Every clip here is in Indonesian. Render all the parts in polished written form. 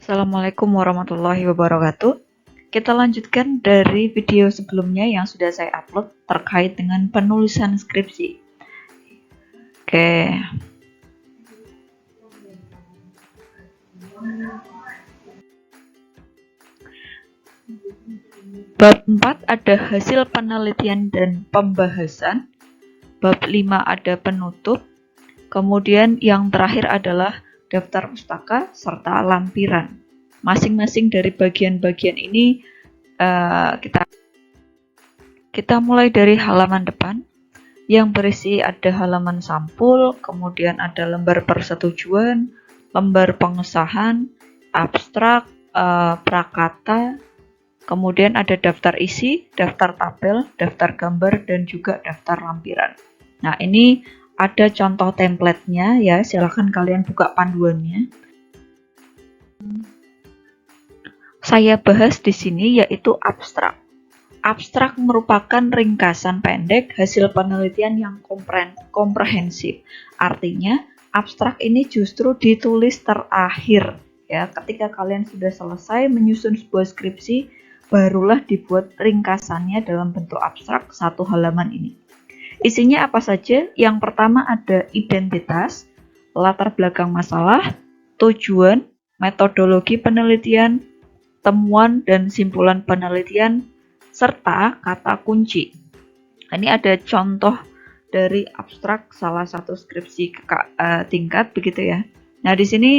Assalamualaikum warahmatullahi wabarakatuh. Kita lanjutkan dari video sebelumnya yang sudah saya upload terkait dengan penulisan skripsi. Oke. Bab 4 ada hasil penelitian dan pembahasan. Bab 5 ada penutup. Kemudian yang terakhir adalah daftar pustaka serta lampiran. Masing-masing dari bagian-bagian ini kita mulai dari halaman depan yang berisi ada halaman sampul, kemudian ada lembar persetujuan, lembar pengesahan, abstrak, prakata, kemudian ada daftar isi, daftar tabel, daftar gambar, dan juga daftar lampiran. Nah, ini ada contoh template-nya ya, silahkan kalian buka panduannya. Saya bahas di sini yaitu abstrak. Abstrak merupakan ringkasan pendek hasil penelitian yang komprehensif. Artinya, abstrak ini justru ditulis terakhir. Ya, ketika kalian sudah selesai menyusun sebuah skripsi, barulah dibuat ringkasannya dalam bentuk abstrak satu halaman ini. Isinya apa saja? Yang pertama ada identitas, latar belakang masalah, tujuan, metodologi penelitian, temuan dan simpulan penelitian, serta kata kunci. Ini ada contoh dari abstrak salah satu skripsi tingkat begitu ya. Nah, di sini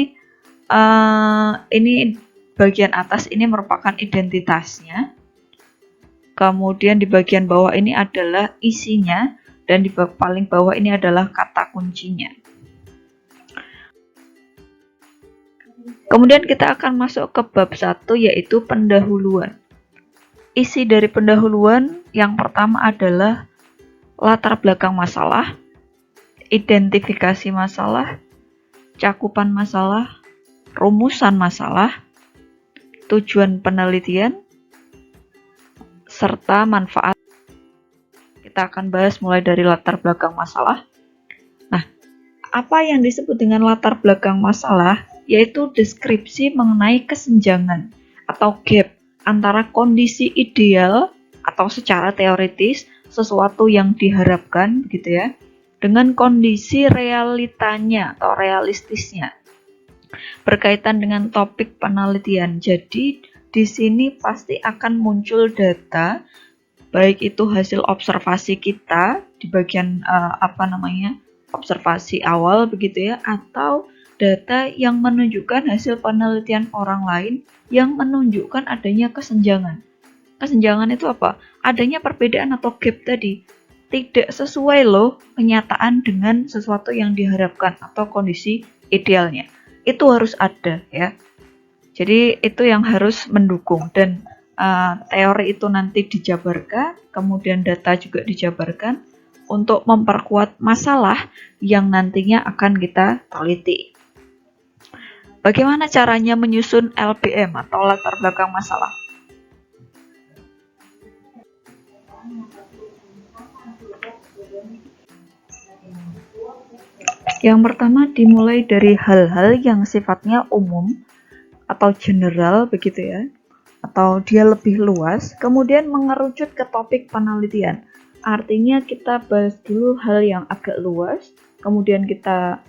ini bagian atas ini merupakan identitasnya. Kemudian di bagian bawah ini adalah isinya dan di paling bawah ini adalah kata kuncinya. Kemudian kita akan masuk ke bab 1 yaitu pendahuluan. Isi dari pendahuluan yang pertama adalah latar belakang masalah, identifikasi masalah, cakupan masalah, rumusan masalah, tujuan penelitian, serta manfaat. Kita akan bahas mulai dari latar belakang masalah. Nah, apa yang disebut dengan latar belakang masalah? Yaitu deskripsi mengenai kesenjangan atau gap antara kondisi ideal atau secara teoritis sesuatu yang diharapkan gitu ya dengan kondisi realitanya atau realistisnya berkaitan dengan topik penelitian. Jadi di sini pasti akan muncul data baik itu hasil observasi kita di bagian observasi awal begitu ya, atau data yang menunjukkan hasil penelitian orang lain yang menunjukkan adanya kesenjangan. Kesenjangan itu apa? Adanya perbedaan atau gap tadi. Tidak sesuai loh kenyataan dengan sesuatu yang diharapkan atau kondisi idealnya. Itu harus ada ya. Jadi itu yang harus mendukung dan teori itu nanti dijabarkan, kemudian data juga dijabarkan untuk memperkuat masalah yang nantinya akan kita teliti. Bagaimana caranya menyusun LBM atau latar belakang masalah? Yang pertama dimulai dari hal-hal yang sifatnya umum atau general begitu ya, atau dia lebih luas, kemudian mengerucut ke topik penelitian. Artinya kita bahas dulu hal yang agak luas, kemudian kita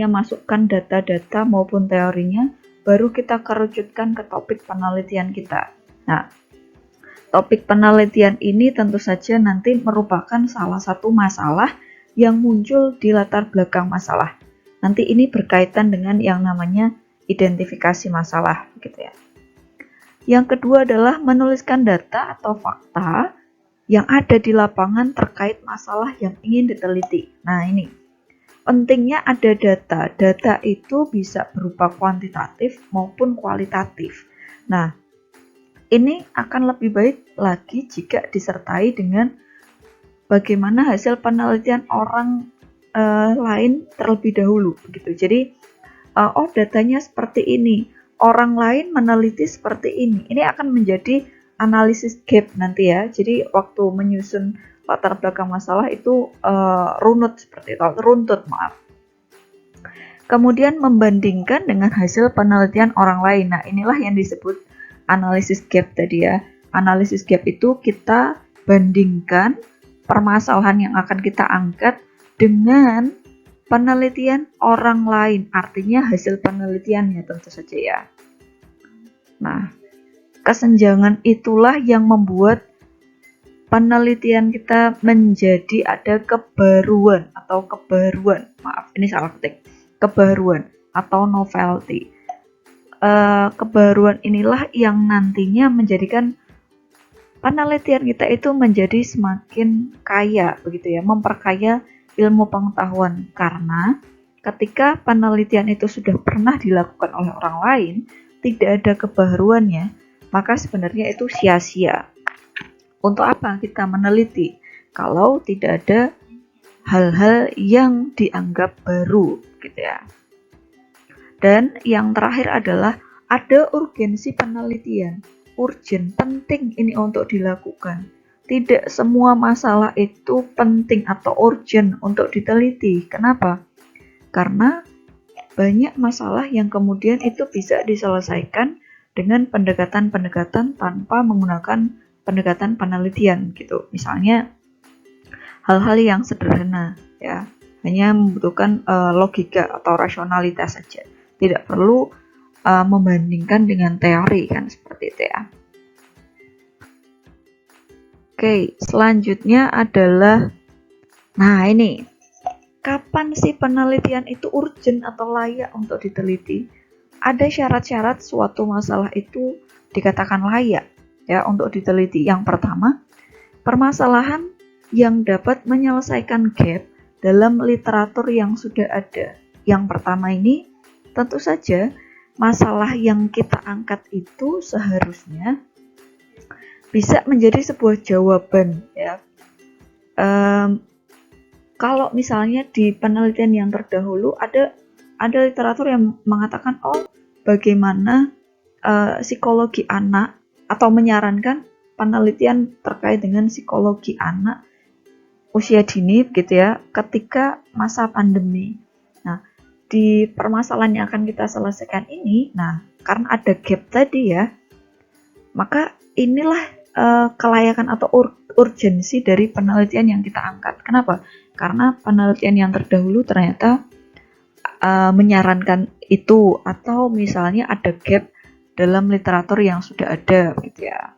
masukkan data-data maupun teorinya, baru kita kerucutkan ke topik penelitian kita. Nah, topik penelitian ini tentu saja nanti merupakan salah satu masalah yang muncul di latar belakang masalah. Nanti ini berkaitan dengan yang namanya identifikasi masalah, gitu ya. Yang kedua adalah menuliskan data atau fakta yang ada di lapangan terkait masalah yang ingin diteliti. Nah, ini pentingnya ada data. Data itu bisa berupa kuantitatif maupun kualitatif. Nah, ini akan lebih baik lagi jika disertai dengan bagaimana hasil penelitian orang lain terlebih dahulu, begitu. Jadi, datanya seperti ini, orang lain meneliti seperti ini. Ini akan menjadi analisis gap nanti ya. Jadi, waktu menyusun latar belakang masalah itu runtut. Kemudian membandingkan dengan hasil penelitian orang lain. Nah, inilah yang disebut analisis gap tadi ya. Analisis gap itu kita bandingkan permasalahan yang akan kita angkat dengan penelitian orang lain. Artinya hasil penelitiannya tentu saja ya. Nah, kesenjangan itulah yang membuat penelitian kita menjadi ada kebaruan. Maaf, ini salah ketik. Kebaruan atau novelty. Kebaruan inilah yang nantinya menjadikan penelitian kita itu menjadi semakin kaya, begitu ya, memperkaya ilmu pengetahuan. Karena ketika penelitian itu sudah pernah dilakukan oleh orang lain, tidak ada kebaruannya, maka sebenarnya itu sia-sia. Untuk apa kita meneliti kalau tidak ada hal-hal yang dianggap baru, gitu ya. Dan yang terakhir adalah ada urgensi penelitian. Urgent, penting ini untuk dilakukan. Tidak semua masalah itu penting atau urgent untuk diteliti. Kenapa? Karena banyak masalah yang kemudian itu bisa diselesaikan dengan pendekatan-pendekatan tanpa menggunakan pendekatan penelitian gitu. Misalnya hal-hal yang sederhana ya, hanya membutuhkan logika atau rasionalitas saja. Tidak perlu membandingkan dengan teori kan, seperti itu ya. Oke, selanjutnya adalah ini. Kapan sih penelitian itu urgent atau layak untuk diteliti? Ada syarat-syarat suatu masalah itu dikatakan layak ya untuk diteliti. Yang pertama, permasalahan yang dapat menyelesaikan gap dalam literatur yang sudah ada. Yang pertama ini tentu saja masalah yang kita angkat itu seharusnya bisa menjadi sebuah jawaban ya. Kalau misalnya di penelitian yang terdahulu ada literatur yang mengatakan bagaimana psikologi anak atau menyarankan penelitian terkait dengan psikologi anak usia dini gitu ya ketika masa pandemi. Nah, di permasalahan yang akan kita selesaikan ini, karena ada gap tadi ya, maka inilah kelayakan atau urgensi dari penelitian yang kita angkat. Kenapa? Karena penelitian yang terdahulu ternyata menyarankan itu, atau misalnya ada gap dalam literatur yang sudah ada gitu ya.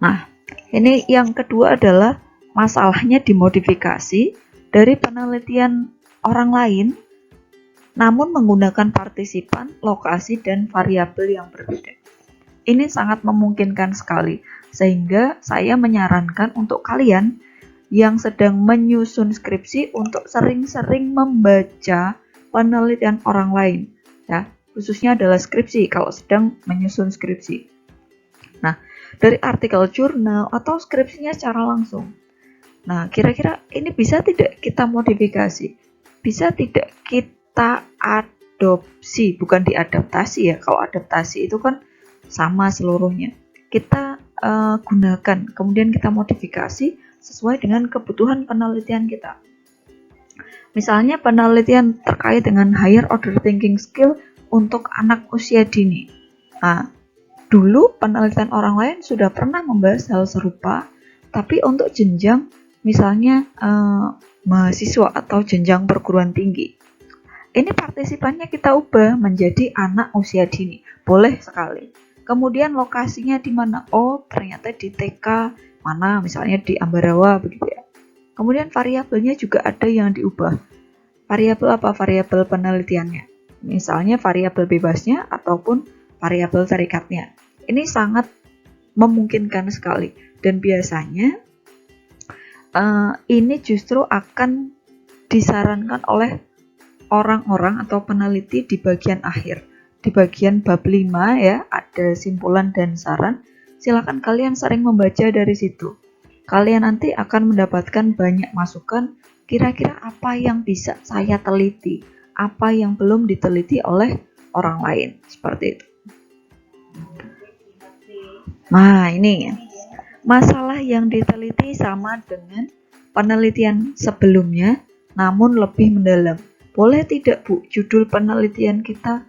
Nah, ini yang kedua adalah masalahnya dimodifikasi dari penelitian orang lain namun menggunakan partisipan, lokasi, dan variabel yang berbeda. Ini sangat memungkinkan sekali, sehingga saya menyarankan untuk kalian yang sedang menyusun skripsi untuk sering-sering membaca penelitian orang lain ya, khususnya adalah skripsi kalau sedang menyusun skripsi. Nah, dari artikel jurnal atau skripsinya secara langsung. Nah, kira-kira ini bisa tidak kita modifikasi? Bisa tidak kita adopsi? Bukan diadaptasi ya, kalau adaptasi itu kan sama seluruhnya. Kita gunakan, kemudian kita modifikasi sesuai dengan kebutuhan penelitian kita. Misalnya penelitian terkait dengan higher order thinking skill untuk anak usia dini. Nah, dulu penelitian orang lain sudah pernah membahas hal serupa, tapi untuk jenjang misalnya mahasiswa atau jenjang perguruan tinggi. Ini partisipannya kita ubah menjadi anak usia dini. Boleh sekali. Kemudian lokasinya di mana? Ternyata di TK mana, misalnya di Ambarawa begitu ya. Kemudian variabelnya juga ada yang diubah. Variabel apa? Variabel penelitiannya. Misalnya variabel bebasnya ataupun variabel tarikatnya. Ini sangat memungkinkan sekali, dan biasanya ini justru akan disarankan oleh orang-orang atau peneliti di bagian akhir. Di bagian bab 5 ya, ada simpulan dan saran. Silakan kalian sering membaca dari situ. Kalian nanti akan mendapatkan banyak masukan, kira-kira apa yang bisa saya teliti, apa yang belum diteliti oleh orang lain, seperti itu. Nah, ini masalah yang diteliti sama dengan penelitian sebelumnya, namun lebih mendalam. boleh tidak Bu judul penelitian kita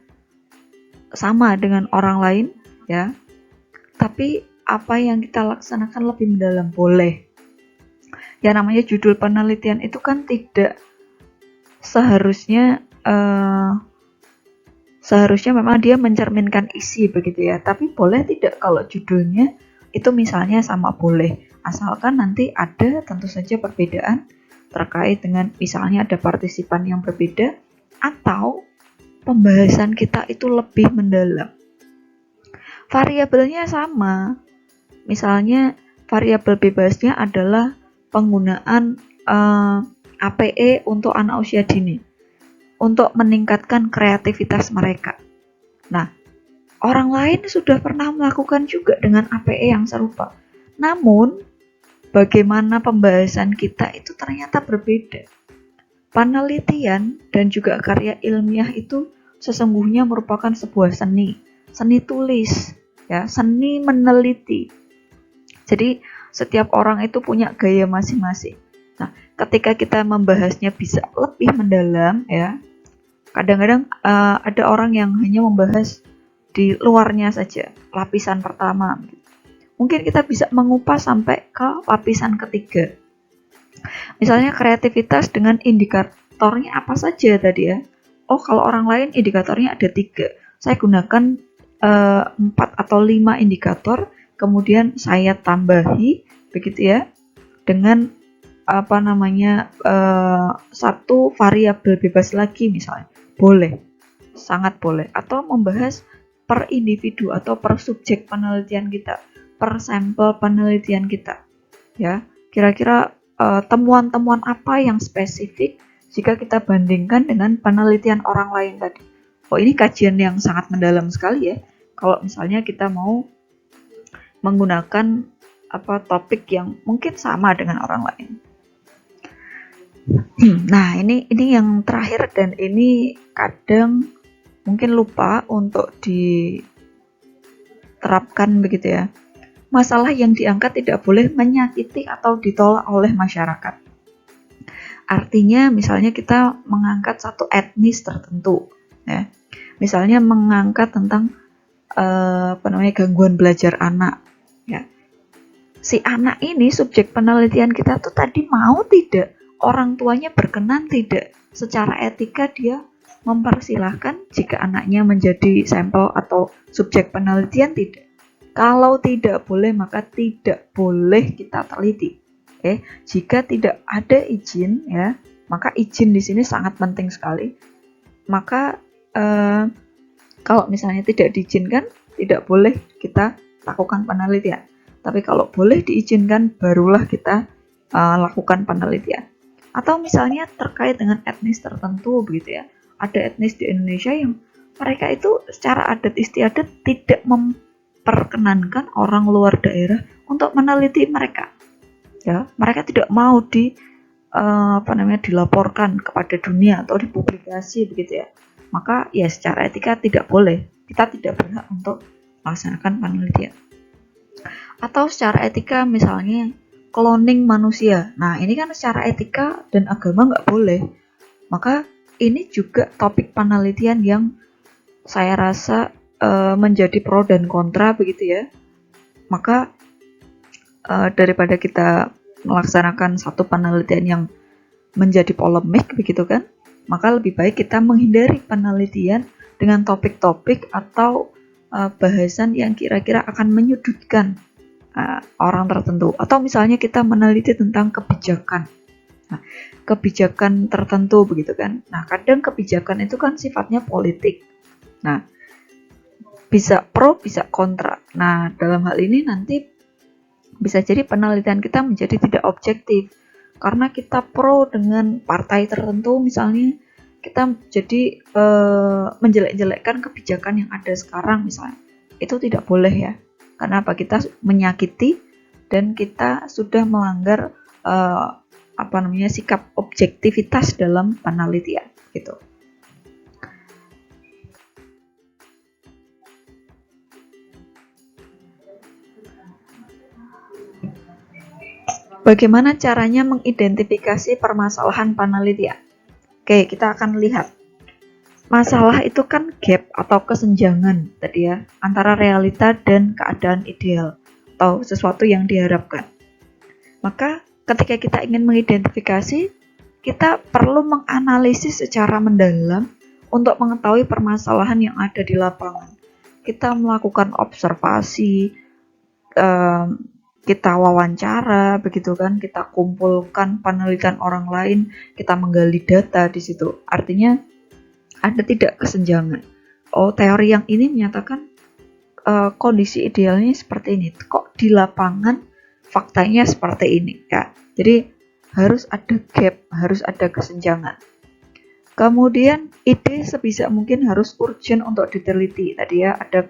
sama dengan orang lain ya, tapi apa yang kita laksanakan lebih mendalam? Boleh. Ya namanya judul penelitian itu kan tidak seharusnya memang dia mencerminkan isi begitu ya, tapi boleh tidak kalau judulnya itu misalnya sama, boleh, asalkan nanti ada tentu saja perbedaan terkait dengan misalnya ada partisipan yang berbeda atau pembahasan kita itu lebih mendalam. Variabelnya sama, misalnya variabel bebasnya adalah penggunaan APE untuk anak usia dini untuk meningkatkan kreativitas mereka. Nah, orang lain sudah pernah melakukan juga dengan APE yang serupa. Namun, bagaimana pembahasan kita itu ternyata berbeda. Penelitian dan juga karya ilmiah itu sesungguhnya merupakan sebuah seni tulis, ya, seni meneliti. Jadi, setiap orang itu punya gaya masing-masing. Nah, ketika kita membahasnya bisa lebih mendalam ya, kadang-kadang ada orang yang hanya membahas di luarnya saja, lapisan pertama. Mungkin kita bisa mengupas sampai ke lapisan ketiga. Misalnya kreativitas dengan indikatornya apa saja tadi ya. Oh, kalau orang lain indikatornya ada 3. Saya gunakan 4 atau 5 indikator, kemudian saya tambahi begitu ya dengan satu variabel bebas lagi misalnya. Boleh, sangat boleh. Atau membahas per individu atau per subjek penelitian kita, per sampel penelitian kita. Ya, kira-kira temuan-temuan apa yang spesifik jika kita bandingkan dengan penelitian orang lain tadi. Oh, ini kajian yang sangat mendalam sekali ya. Kalau misalnya kita mau menggunakan topik yang mungkin sama dengan orang lain. Nah, ini yang terakhir dan ini kadang mungkin lupa untuk diterapkan begitu ya. Masalah yang diangkat tidak boleh menyakiti atau ditolak oleh masyarakat. Artinya misalnya kita mengangkat satu etnis tertentu ya. Misalnya mengangkat tentang gangguan belajar anak ya. Si anak ini subjek penelitian kita tuh tadi mau tidak, orang tuanya berkenan tidak, secara etika dia mempersilahkan jika anaknya menjadi sampel atau subjek penelitian tidak. Kalau tidak boleh maka tidak boleh kita teliti. Jika tidak ada izin ya, maka izin di sini sangat penting sekali. Maka kalau misalnya tidak diizinkan, tidak boleh kita lakukan penelitian. Tapi kalau boleh diizinkan, barulah kita lakukan penelitian. Atau misalnya terkait dengan etnis tertentu begitu ya. Ada etnis di Indonesia yang mereka itu secara adat istiadat tidak memperkenankan orang luar daerah untuk meneliti mereka. Ya, mereka tidak mau dilaporkan kepada dunia atau dipublikasi begitu ya. Maka ya secara etika tidak boleh. Kita tidak berhak untuk melaksanakan penelitian. Atau secara etika misalnya cloning manusia. Nah, ini kan secara etika dan agama nggak boleh. Maka ini juga topik penelitian yang saya rasa menjadi pro dan kontra begitu ya. Maka daripada kita melaksanakan satu penelitian yang menjadi polemik begitu kan, maka lebih baik kita menghindari penelitian dengan topik-topik atau bahasan yang kira-kira akan menyudutkan orang tertentu. Atau misalnya kita meneliti tentang kebijakan. Nah, kebijakan tertentu begitu kan. Nah, kadang kebijakan itu kan sifatnya politik. Nah, bisa pro, bisa kontra. Nah, dalam hal ini nanti bisa jadi penelitian kita menjadi tidak objektif. Karena kita pro dengan partai tertentu misalnya, kita jadi menjelek-jelekkan kebijakan yang ada sekarang misalnya. Itu tidak boleh ya. Karena apa? Kita menyakiti dan kita sudah melanggar sikap objektivitas dalam penelitian gitu. Bagaimana caranya mengidentifikasi permasalahan penelitian? Oke, kita akan lihat. Masalah itu kan gap atau kesenjangan tadi ya, antara realita dan keadaan ideal atau sesuatu yang diharapkan. Maka ketika kita ingin mengidentifikasi, kita perlu menganalisis secara mendalam untuk mengetahui permasalahan yang ada di lapangan. Kita melakukan observasi, kita wawancara, begitu kan, kita kumpulkan penelitian orang lain, kita menggali data di situ. Artinya ada tidak kesenjangan. Oh, teori yang ini menyatakan kondisi idealnya seperti ini. Kok di lapangan faktanya seperti ini ya. Jadi harus ada gap, harus ada kesenjangan. Kemudian ide sebisa mungkin harus urgent untuk diteliti. Tadi ya, ada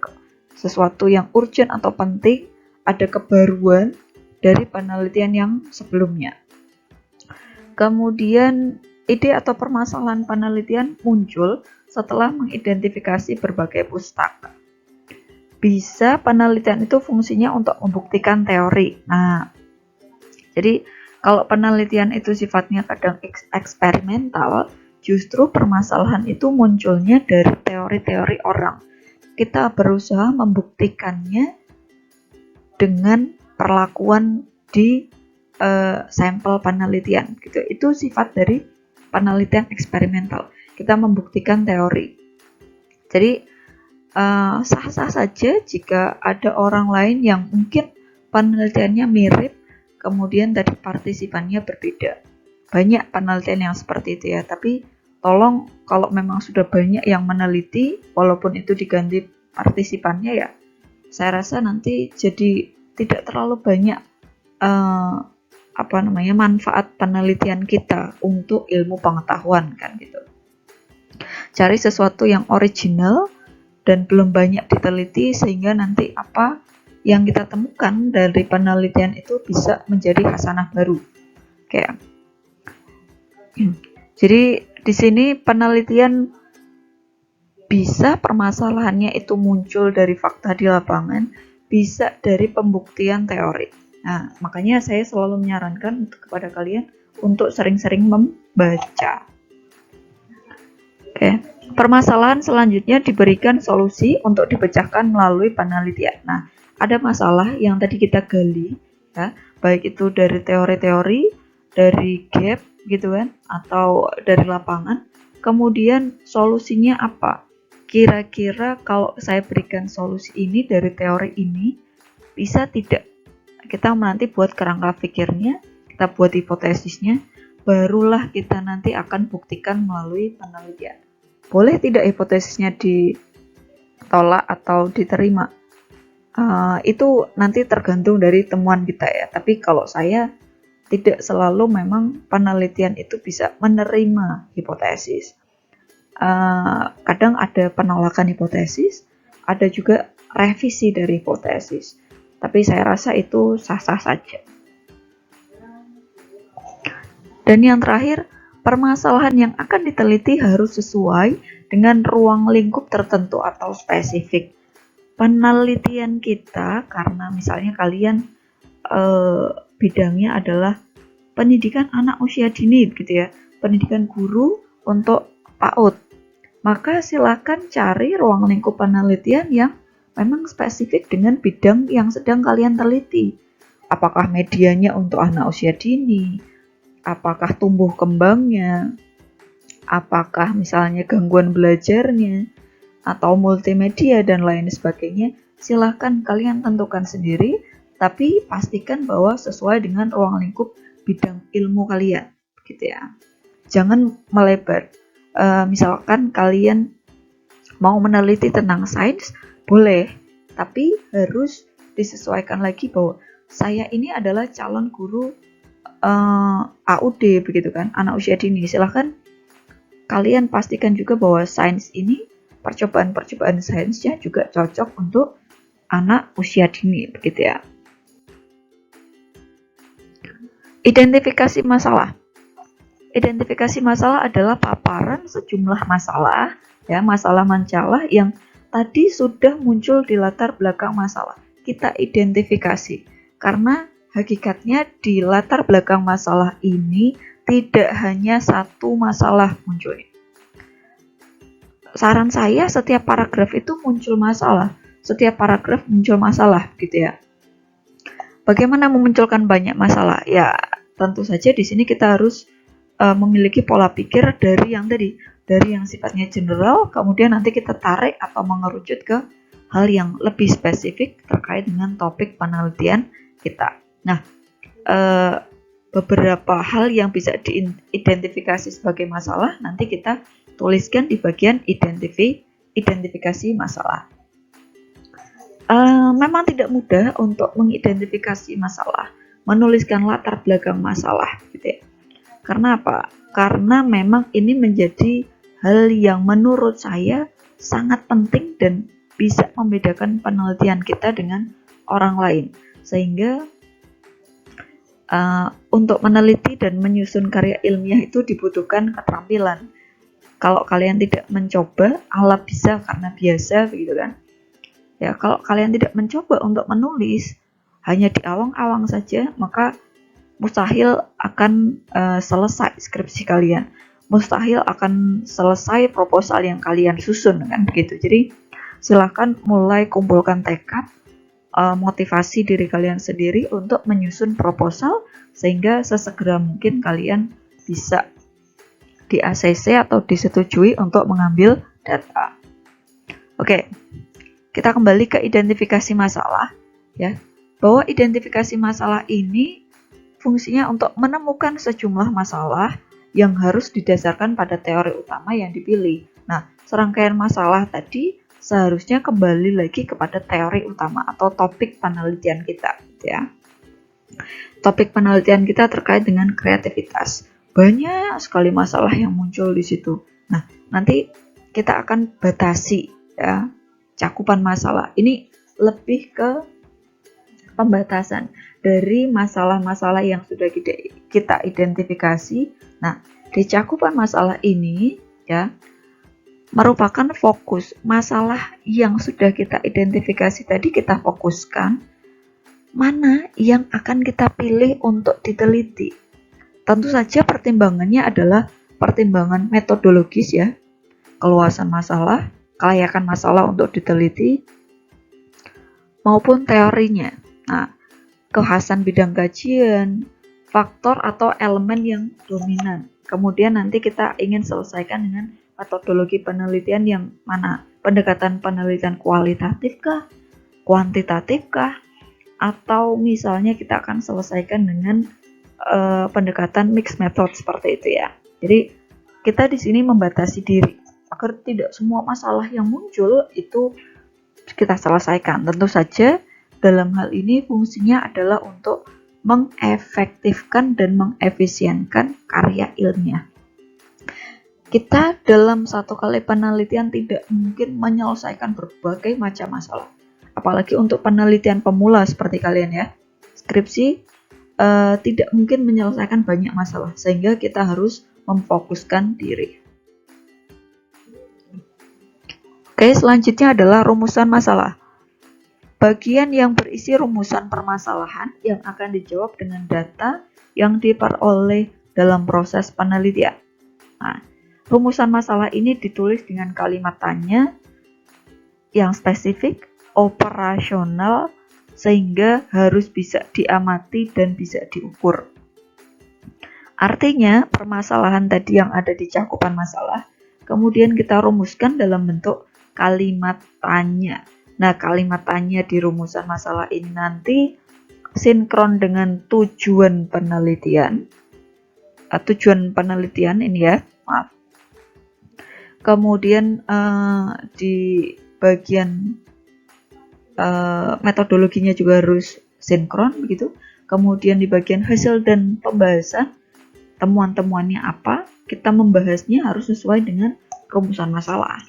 sesuatu yang urgent atau penting, ada kebaruan dari penelitian yang sebelumnya. Kemudian ide atau permasalahan penelitian muncul setelah mengidentifikasi berbagai pustaka. Bisa penelitian itu fungsinya untuk membuktikan teori. Nah, jadi kalau penelitian itu sifatnya kadang eksperimental, justru permasalahan itu munculnya dari teori-teori orang. Kita berusaha membuktikannya dengan perlakuan di sampel penelitian gitu. Itu sifat dari penelitian eksperimental. Kita membuktikan teori. Jadi sah-sah saja jika ada orang lain yang mungkin penelitiannya mirip, kemudian tadi partisipannya berbeda. Banyak penelitian yang seperti itu ya, tapi tolong kalau memang sudah banyak yang meneliti, walaupun itu diganti partisipannya ya, saya rasa nanti jadi tidak terlalu banyak manfaat penelitian kita untuk ilmu pengetahuan kan gitu. Cari sesuatu yang original dan belum banyak diteliti sehingga nanti apa yang kita temukan dari penelitian itu bisa menjadi hasanah baru. Kayak. Jadi di sini penelitian bisa permasalahannya itu muncul dari fakta di lapangan, bisa dari pembuktian teori. Nah, makanya saya selalu menyarankan kepada kalian untuk sering-sering membaca. Oke. Permasalahan selanjutnya diberikan solusi untuk dipecahkan melalui penelitian. Nah, ada masalah yang tadi kita gali, ya, baik itu dari teori-teori, dari gap, gitu kan, atau dari lapangan. Kemudian solusinya apa? Kira-kira kalau saya berikan solusi ini dari teori ini, bisa tidak? Kita nanti buat kerangka pikirnya, kita buat hipotesisnya, barulah kita nanti akan buktikan melalui penelitian. Boleh tidak hipotesisnya ditolak atau diterima? Itu nanti tergantung dari temuan kita ya. Tapi kalau saya tidak selalu memang penelitian itu bisa menerima hipotesis. Kadang ada penolakan hipotesis, ada juga revisi dari hipotesis. Tapi saya rasa itu sah-sah saja. Dan yang terakhir, permasalahan yang akan diteliti harus sesuai dengan ruang lingkup tertentu atau spesifik. Penelitian kita, karena misalnya kalian bidangnya adalah pendidikan anak usia dini, gitu ya, pendidikan guru untuk PAUD, maka silakan cari ruang lingkup penelitian yang memang spesifik dengan bidang yang sedang kalian teliti. Apakah medianya untuk anak usia dini, apakah tumbuh kembangnya, apakah misalnya gangguan belajarnya, atau multimedia dan lain sebagainya. Silahkan kalian tentukan sendiri, tapi pastikan bahwa sesuai dengan ruang lingkup bidang ilmu kalian, gitu ya. Jangan melebar. Misalkan kalian mau meneliti tentang sains, boleh, tapi harus disesuaikan lagi bahwa saya ini adalah calon guru AUD, begitu kan, anak usia dini. Silahkan kalian pastikan juga bahwa sains ini, percobaan-percobaan sainsnya juga cocok untuk anak usia dini, begitu ya. Identifikasi masalah. Identifikasi masalah adalah paparan sejumlah masalah, ya, masalah yang tadi sudah muncul di latar belakang masalah. Kita identifikasi karena hakikatnya di latar belakang masalah ini tidak hanya satu masalah munculnya. Saran saya setiap paragraf itu muncul masalah, setiap paragraf muncul masalah gitu ya. Bagaimana memunculkan banyak masalah? Ya, tentu saja di sini kita harus memiliki pola pikir dari yang sifatnya general, kemudian nanti kita tarik atau mengerucut ke hal yang lebih spesifik terkait dengan topik penelitian kita. Nah, beberapa hal yang bisa diidentifikasi sebagai masalah nanti kita tuliskan di bagian identifikasi masalah. Memang tidak mudah untuk mengidentifikasi masalah, menuliskan latar belakang masalah gitu ya. Karena apa? Karena memang ini menjadi hal yang menurut saya sangat penting dan bisa membedakan penelitian kita dengan orang lain. Sehingga untuk meneliti dan menyusun karya ilmiah itu dibutuhkan keterampilan. Kalau kalian tidak mencoba, Allah bisa karena biasa begitu kan. Ya, kalau kalian tidak mencoba untuk menulis hanya di awang-awang saja, maka mustahil akan selesai skripsi kalian. Mustahil akan selesai proposal yang kalian susun kan begitu. Jadi silahkan mulai kumpulkan tekad, motivasi diri kalian sendiri untuk menyusun proposal sehingga sesegera mungkin kalian bisa di ACC atau disetujui untuk mengambil data. Oke, kita kembali ke identifikasi masalah ya. Bahwa identifikasi masalah ini fungsinya untuk menemukan sejumlah masalah yang harus didasarkan pada teori utama yang dipilih. Nah, serangkaian masalah tadi seharusnya kembali lagi kepada teori utama atau topik penelitian kita ya. Topik penelitian kita terkait dengan kreativitas. Banyak sekali masalah yang muncul di situ. Nah, nanti kita akan batasi ya cakupan masalah. Ini lebih ke pembatasan dari masalah-masalah yang sudah kita identifikasi. Nah, di cakupan masalah ini ya merupakan fokus masalah yang sudah kita identifikasi tadi, kita fokuskan mana yang akan kita pilih untuk diteliti. Tentu saja pertimbangannya adalah pertimbangan metodologis ya, keluasan masalah, kelayakan masalah untuk diteliti, maupun teorinya. Nah, kekhasan bidang kajian, faktor atau elemen yang dominan. Kemudian nanti kita ingin selesaikan dengan metodologi penelitian yang mana? Pendekatan penelitian kualitatif kah? Kuantitatif kah? Atau misalnya kita akan selesaikan dengan pendekatan mixed method seperti itu ya. Jadi kita di sini membatasi diri agar tidak semua masalah yang muncul itu kita selesaikan. Tentu saja dalam hal ini fungsinya adalah untuk mengefektifkan dan mengefisienkan karya ilmiah. Kita dalam satu kali penelitian tidak mungkin menyelesaikan berbagai macam masalah. Apalagi untuk penelitian pemula seperti kalian ya. Skripsi tidak mungkin menyelesaikan banyak masalah, sehingga kita harus memfokuskan diri. Oke, selanjutnya adalah rumusan masalah. Bagian yang berisi rumusan permasalahan yang akan dijawab dengan data yang diperoleh dalam proses penelitian. Nah, rumusan masalah ini ditulis dengan kalimat tanya yang spesifik, operasional, sehingga harus bisa diamati dan bisa diukur. Artinya, permasalahan tadi yang ada di cakupan masalah, kemudian kita rumuskan dalam bentuk kalimat tanya. Nah, kalimat tanya di rumusan masalah ini nanti sinkron dengan tujuan penelitian. Tujuan penelitian ini ya, maaf. Kemudian di bagian metodologinya juga harus sinkron begitu. Kemudian di bagian hasil dan pembahasan, temuan-temuannya apa, kita membahasnya harus sesuai dengan rumusan masalah.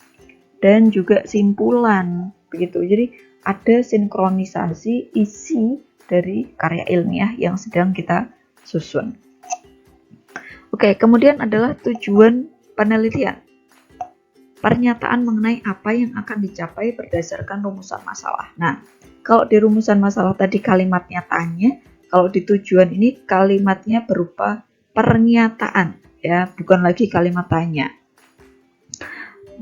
Dan juga simpulan begitu. Jadi ada sinkronisasi isi dari karya ilmiah yang sedang kita susun. Oke, kemudian adalah tujuan penelitian. Pernyataan mengenai apa yang akan dicapai berdasarkan rumusan masalah. Nah, kalau di rumusan masalah tadi kalimatnya tanya, kalau di tujuan ini kalimatnya berupa pernyataan, ya, bukan lagi kalimat tanya.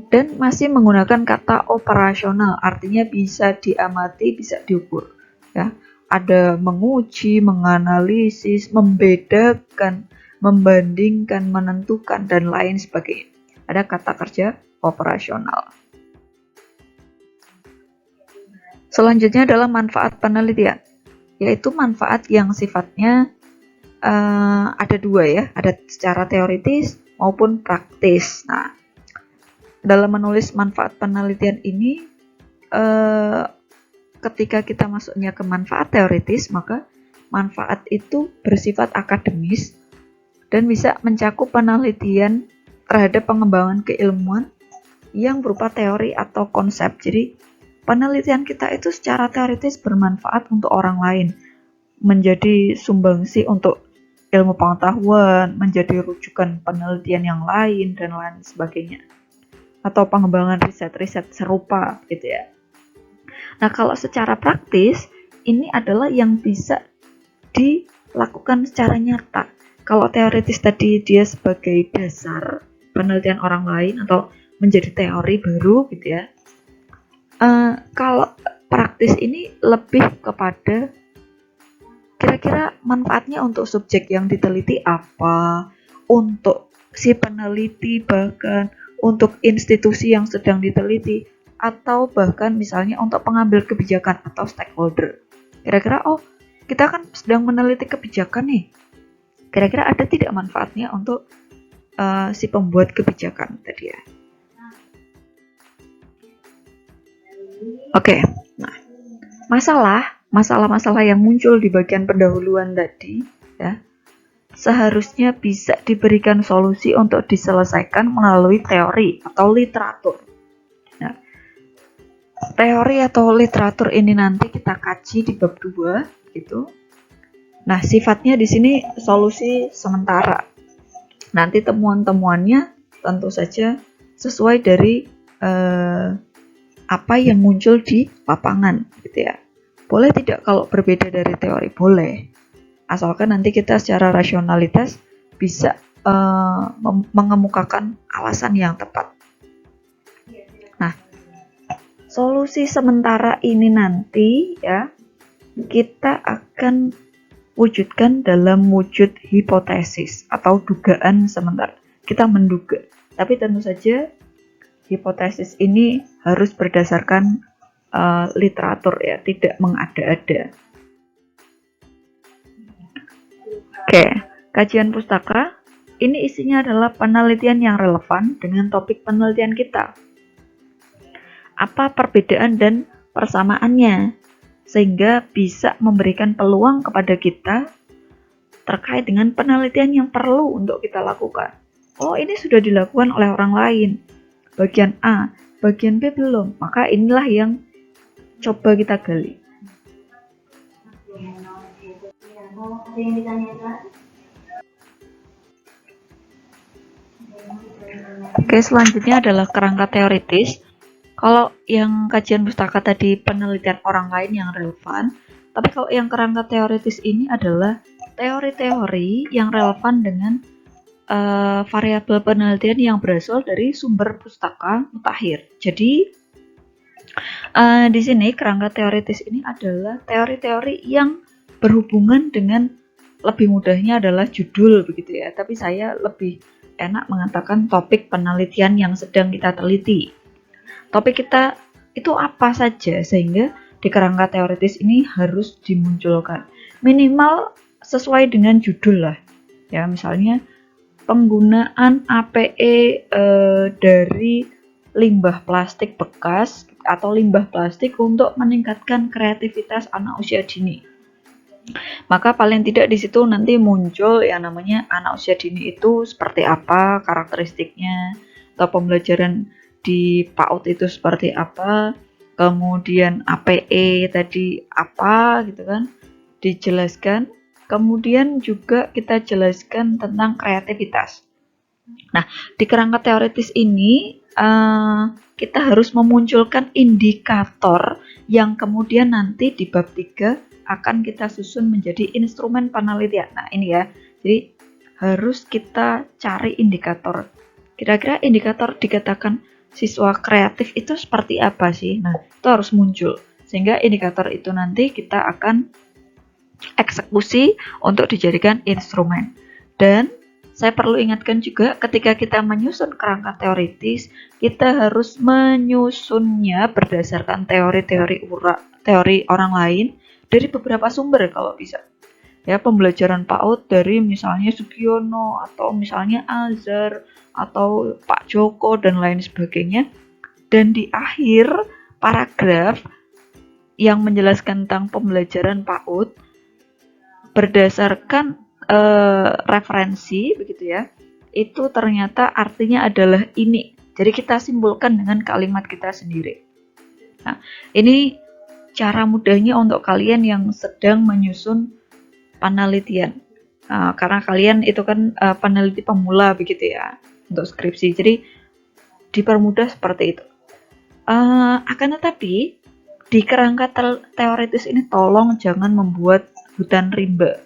Dan masih menggunakan kata operasional, artinya bisa diamati, bisa diukur, ya. Ada menguji, menganalisis, membedakan, membandingkan, menentukan, dan lain sebagainya. Ada kata kerja operasional. Selanjutnya adalah manfaat penelitian, yaitu manfaat yang sifatnya ada dua, ya, ada secara teoritis maupun praktis. Nah, dalam menulis manfaat penelitian ini, ketika kita masuknya ke manfaat teoritis, maka manfaat itu bersifat akademis dan bisa mencakup penelitian terhadap pengembangan keilmuan yang berupa teori atau konsep. Jadi penelitian kita itu secara teoritis bermanfaat untuk orang lain, menjadi sumbangsi untuk ilmu pengetahuan, menjadi rujukan penelitian yang lain, dan lain sebagainya, atau pengembangan riset-riset serupa gitu ya. Nah, kalau secara praktis, ini adalah yang bisa dilakukan secara nyata. Kalau teoritis tadi dia sebagai dasar penelitian orang lain atau menjadi teori baru gitu ya. Kalau praktis ini lebih kepada kira-kira manfaatnya untuk subjek yang diteliti apa, untuk si peneliti, bahkan untuk institusi yang sedang diteliti, atau bahkan misalnya untuk pengambil kebijakan atau stakeholder. Kira-kira, oh, kita kan sedang meneliti kebijakan nih, kira-kira ada tidak manfaatnya untuk si pembuat kebijakan tadi ya. Oke, nah, masalah-masalah yang muncul di bagian pendahuluan tadi ya, seharusnya bisa diberikan solusi untuk diselesaikan melalui teori atau literatur. Nah, teori atau literatur ini nanti kita kaji di bab 2 gitu. Nah, sifatnya di sini solusi sementara. Nanti temuan-temuannya tentu saja sesuai dari apa yang muncul di lapangan gitu ya. Boleh tidak kalau berbeda dari teori? Boleh. Asalkan nanti kita secara rasionalitas bisa mengemukakan alasan yang tepat. Nah, solusi sementara ini nanti ya kita akan wujudkan dalam wujud hipotesis atau dugaan sementara. Kita menduga. Tapi tentu saja hipotesis ini harus berdasarkan literatur ya, tidak mengada-ada. Oke, kajian pustaka ini isinya adalah penelitian yang relevan dengan topik penelitian kita. Apa perbedaan dan persamaannya, sehingga bisa memberikan peluang kepada kita terkait dengan penelitian yang perlu untuk kita lakukan. Oh, ini sudah dilakukan oleh orang lain. Bagian A, bagian B belum. Maka inilah yang coba kita gali. Oke, selanjutnya adalah kerangka teoritis. Kalau yang kajian pustaka tadi penelitian orang lain yang relevan, tapi kalau yang kerangka teoritis ini adalah teori-teori yang relevan dengan variabel penelitian yang berasal dari sumber pustaka mutakhir. Jadi di sini kerangka teoritis ini adalah teori-teori yang berhubungan dengan, lebih mudahnya adalah judul begitu ya. Tapi saya lebih enak mengatakan topik penelitian yang sedang kita teliti. Topik kita itu apa saja, sehingga di kerangka teoritis ini harus dimunculkan. Minimal sesuai dengan judul lah. Ya, misalnya penggunaan APE dari limbah plastik bekas atau limbah plastik untuk meningkatkan kreativitas anak usia dini. Maka paling tidak di situ nanti muncul yang namanya anak usia dini itu seperti apa karakteristiknya, atau pembelajaran di PAUD itu seperti apa, kemudian APE tadi apa gitu kan, dijelaskan. Kemudian juga kita jelaskan tentang kreativitas. Nah, di kerangka teoritis ini kita harus memunculkan indikator yang kemudian nanti di bab 3 akan kita susun menjadi instrumen penelitian. Nah, ini ya. Jadi harus kita cari indikator. Kira-kira indikator dikatakan siswa kreatif itu seperti apa sih? Nah, itu harus muncul. Sehingga indikator itu nanti kita akan eksekusi untuk dijadikan instrumen. Dan saya perlu ingatkan juga ketika kita menyusun kerangka teoritis, kita harus menyusunnya berdasarkan teori orang lain dari beberapa sumber kalau bisa. Ya, pembelajaran PAUD dari misalnya Sugiono atau misalnya Azhar atau Pak Joko dan lain sebagainya. Dan di akhir paragraf yang menjelaskan tentang pembelajaran PAUD berdasarkan referensi begitu ya, itu ternyata artinya adalah ini. Jadi kita simpulkan dengan kalimat kita sendiri. Nah, ini cara mudahnya untuk kalian yang sedang menyusun penelitian. Karena kalian itu kan peneliti pemula begitu ya untuk skripsi. Jadi dipermudah seperti itu. Akan tetapi di kerangka teoritis ini tolong jangan membuat hutan rimba.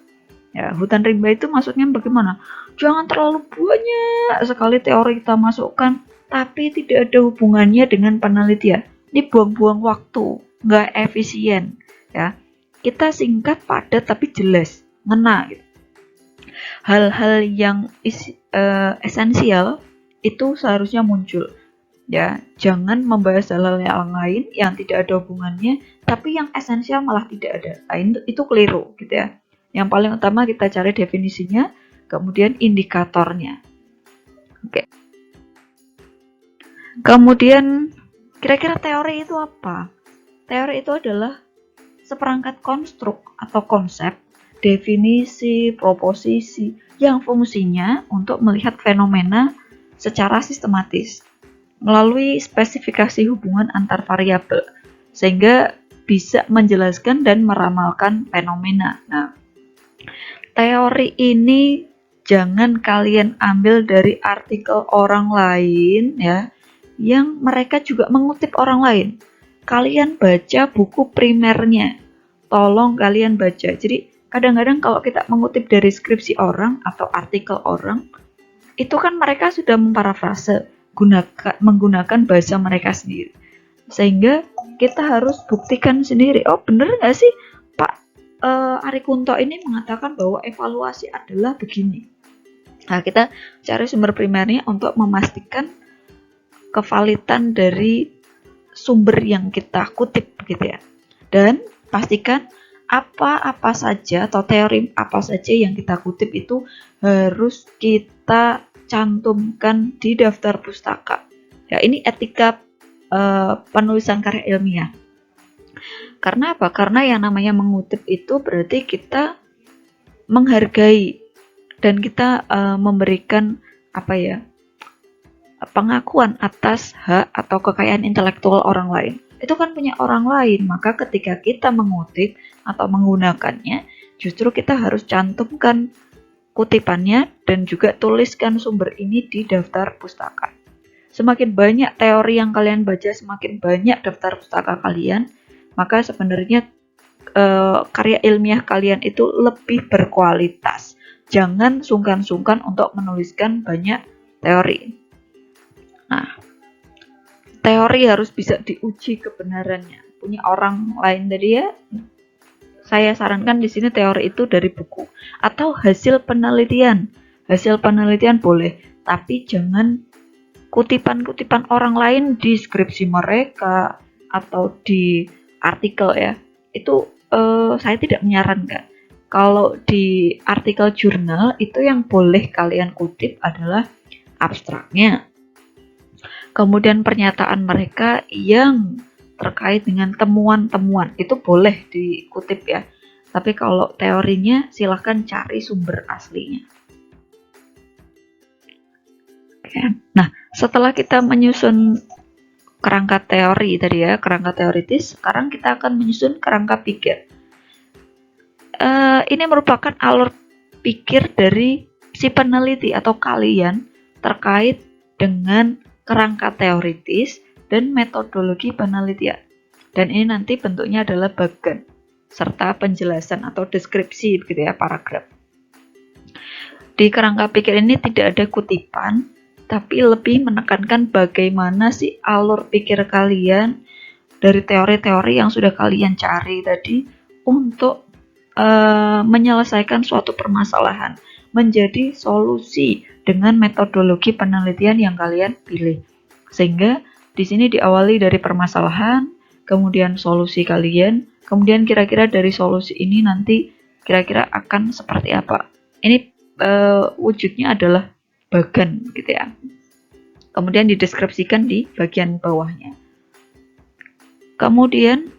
Ya, hutan rimba itu maksudnya bagaimana? Jangan terlalu banyak sekali teori kita masukkan, tapi tidak ada hubungannya dengan penelitian. Ini buang-buang waktu, nggak efisien. Ya, kita singkat, padat, tapi jelas, ngena. Gitu. Hal-hal yang esensial itu seharusnya muncul. Ya, jangan membahas hal-hal yang lain yang tidak ada hubungannya, tapi yang esensial malah tidak ada. Nah, itu keliru, gitu ya. Yang paling utama kita cari definisinya, kemudian indikatornya. Oke. Kemudian kira-kira teori itu apa? Teori itu adalah seperangkat konstruk atau konsep, definisi, proposisi yang fungsinya untuk melihat fenomena secara sistematis melalui spesifikasi hubungan antar variabel sehingga bisa menjelaskan dan meramalkan fenomena. Nah, teori ini jangan kalian ambil dari artikel orang lain ya, yang mereka juga mengutip orang lain. Kalian baca buku primernya. Tolong kalian baca. Jadi kadang-kadang kalau kita mengutip dari skripsi orang atau artikel orang, itu kan mereka sudah memparafrase menggunakan bahasa mereka sendiri. Sehingga kita harus buktikan sendiri. Oh, bener nggak sih Pak Ari Kunto ini mengatakan bahwa evaluasi adalah begini. Nah, kita cari sumber primernya untuk memastikan kevalitan dari sumber yang kita kutip gitu ya. Dan pastikan apa-apa saja atau teori apa saja yang kita kutip itu harus kita cantumkan di daftar pustaka. Ya, ini etika penulisan karya ilmiah. Karena apa? Karena yang namanya mengutip itu berarti kita menghargai dan kita memberikan pengakuan atas hak atau kekayaan intelektual orang lain. Itu kan punya orang lain, maka ketika kita mengutip atau menggunakannya, justru kita harus cantumkan kutipannya dan juga tuliskan sumber ini di daftar pustaka. Semakin banyak teori yang kalian baca, semakin banyak daftar pustaka kalian, maka sebenarnya karya ilmiah kalian itu lebih berkualitas. Jangan sungkan-sungkan untuk menuliskan banyak teori. Nah, teori harus bisa diuji kebenarannya. Punya orang lain tadi ya, saya sarankan di sini teori itu dari buku atau hasil penelitian. Hasil penelitian boleh, tapi jangan kutipan-kutipan orang lain di skripsi mereka atau di artikel ya. Itu saya tidak menyarankan. Kalau di artikel jurnal itu yang boleh kalian kutip adalah abstraknya. Kemudian pernyataan mereka yang terkait dengan temuan-temuan itu boleh dikutip ya. Tapi kalau teorinya silahkan cari sumber aslinya. Oke. Nah, setelah kita menyusun kerangka teori tadi ya, kerangka teoritis, sekarang kita akan menyusun kerangka pikir. Ini merupakan alur pikir dari si peneliti atau kalian terkait dengan kerangka teoritis dan metodologi penelitian. Dan ini nanti bentuknya adalah bagan serta penjelasan atau deskripsi begitu ya, paragraf. di kerangka pikir ini tidak ada kutipan, tapi lebih menekankan bagaimana sih alur pikir kalian dari teori-teori yang sudah kalian cari tadi untuk menyelesaikan suatu permasalahan menjadi solusi dengan metodologi penelitian yang kalian pilih. Sehingga di sini diawali dari permasalahan, kemudian solusi kalian, kemudian kira-kira dari solusi ini nanti kira-kira akan seperti apa. Ini wujudnya adalah bagan gitu ya. Kemudian dideskripsikan di bagian bawahnya. Kemudian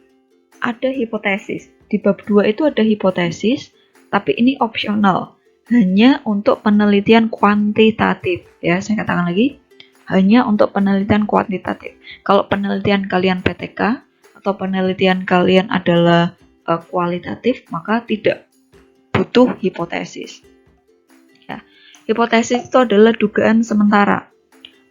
ada hipotesis. Di bab 2 itu ada hipotesis, tapi ini opsional. Hanya untuk penelitian kuantitatif. Ya, saya katakan lagi, hanya untuk penelitian kuantitatif. Kalau penelitian kalian PTK atau penelitian kalian adalah kualitatif, maka tidak butuh hipotesis. Ya, hipotesis itu adalah dugaan sementara.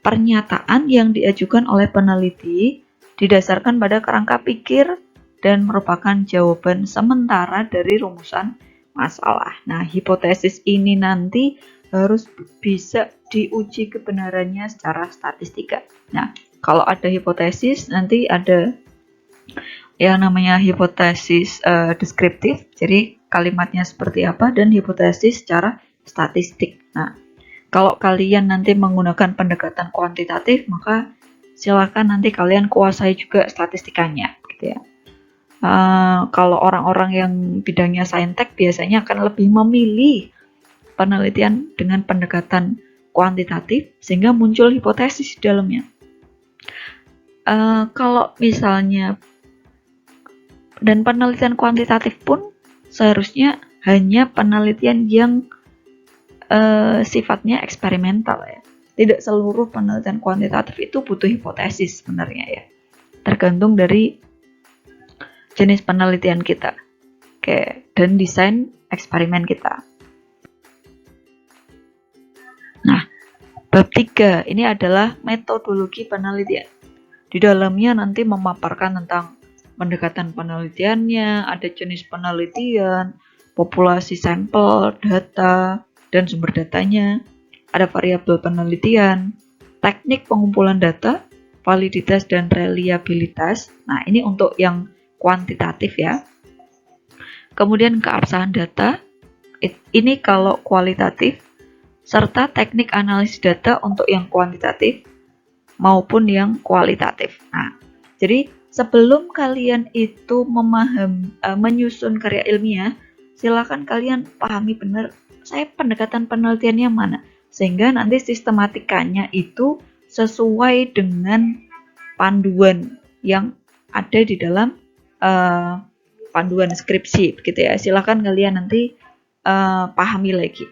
Pernyataan yang diajukan oleh peneliti didasarkan pada kerangka pikir dan merupakan jawaban sementara dari rumusan masalah. Nah, hipotesis ini nanti harus bisa diuji kebenarannya secara statistika. Nah, kalau ada hipotesis, nanti ada yang namanya hipotesis deskriptif, jadi kalimatnya seperti apa, dan hipotesis secara statistik. Nah, kalau kalian nanti menggunakan pendekatan kuantitatif, maka silakan nanti kalian kuasai juga statistikanya, gitu ya. Kalau orang-orang yang bidangnya saintek biasanya akan lebih memilih penelitian dengan pendekatan kuantitatif sehingga muncul hipotesis di dalamnya. Kalau misalnya dan penelitian kuantitatif pun seharusnya hanya penelitian yang sifatnya eksperimental ya. Tidak seluruh penelitian kuantitatif itu butuh hipotesis sebenarnya ya. Tergantung dari jenis penelitian kita. Oke, dan desain eksperimen kita. Nah, bab 3 ini adalah metodologi penelitian. Di dalamnya nanti memaparkan tentang pendekatan penelitiannya, ada jenis penelitian, populasi sampel, data, dan sumber datanya, ada variabel penelitian, teknik pengumpulan data, validitas dan reliabilitas. Nah, ini untuk yang kuantitatif ya. Kemudian keabsahan data, ini kalau kualitatif, serta teknik analisis data untuk yang kuantitatif maupun yang kualitatif. Nah, jadi sebelum kalian itu menyusun karya ilmiah, silakan kalian pahami benar saya pendekatan penelitiannya mana, sehingga nanti sistematikanya itu sesuai dengan panduan yang ada di dalam panduan skripsi, begitu ya. Silakan kalian nanti pahami lagi.